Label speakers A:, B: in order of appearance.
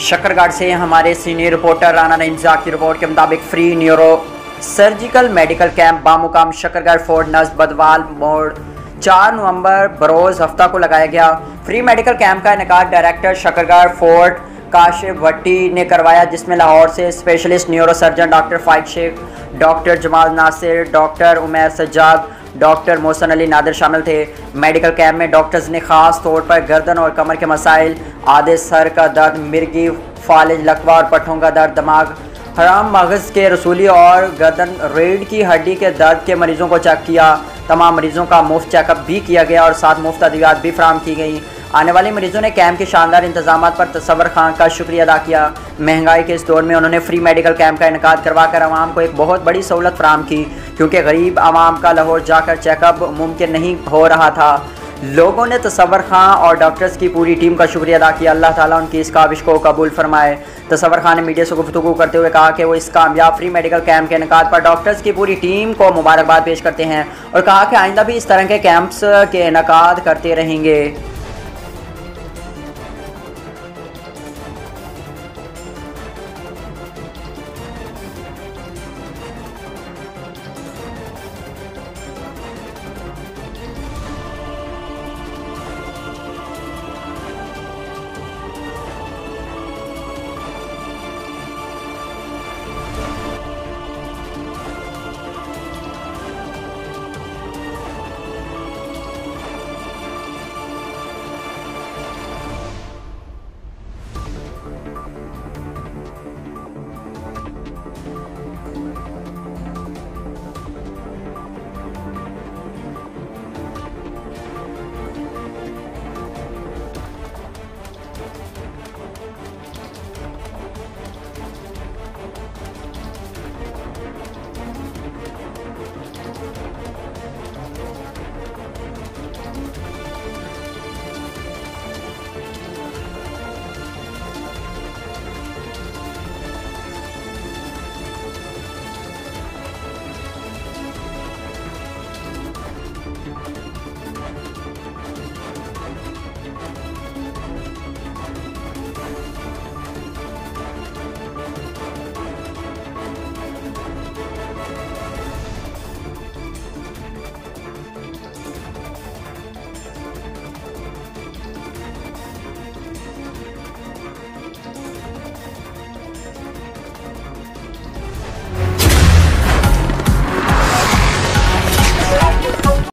A: शकरगढ़ से हमारे senior reporter Rana Naeem की रिपोर्ट के मुताबिक free neuro surgical medical camp बामुकाम शकरगढ़ फोर्ट नज़ बदवाल मोड़ 4 नवंबर बरोज़ हफ्ता को लगाया गया। फ्री मेडिकल कैंप का इनेकाद डायरेक्टर शकरगढ़ फोर्ट काशिफ भट्टी ने करवाया, जिसमें लाहौर से specialist neuro surgeon doctor Faiq Sheikh, doctor Jamal Nasir, doctor Umair Sajjad, doctor Mohsin Ali Nadir शामिल थे। मेडिकल कैंप में डॉक्टर्स ने ख़ास तौर पर गर्दन और कमर के मसाइल, आधे सर का दर्द, मिर्गी, फालिज, लकवा और पट्ठों का दर्द, दिमाग, हराम मगज़ के रसूली और गर्दन रीढ़ की हड्डी के दर्द के मरीज़ों को चेक किया। तमाम मरीज़ों का मुफ्त चेकअप भी किया गया और साथ मुफ्त अद्वियात भी फराहम की गई। आने वाले मरीजों ने कैंप के शानदार इंतजाम पर तसव्वुर खान का शुक्रिया अदा किया। महंगाई के इस दौर में उन्होंने फ्री मेडिकल कैंप का इनेकाद करवा कर आवाम को एक बहुत बड़ी सहूलत फराहम की, क्योंकि गरीब आवाम का लाहौर जाकर चेकअप मुमकिन नहीं हो रहा था। लोगों ने तसव्वुर खान और डॉक्टर्स की पूरी टीम का शुक्रिया अदा किया। अल्लाह ताला उनकी इस काविश को कबूल फरमाए। तसव्वुर खान ने मीडिया से गुफ्तगू करते हुए कहा कि वो इस कामयाब फ्री मेडिकल कैंप के इनेकाद पर डॉक्टर्स की पूरी टीम को मुबारकबाद पेश करते हैं और कहा कि आइंदा भी इस तरह के कैंप्स के इनेकाद करते रहेंगे।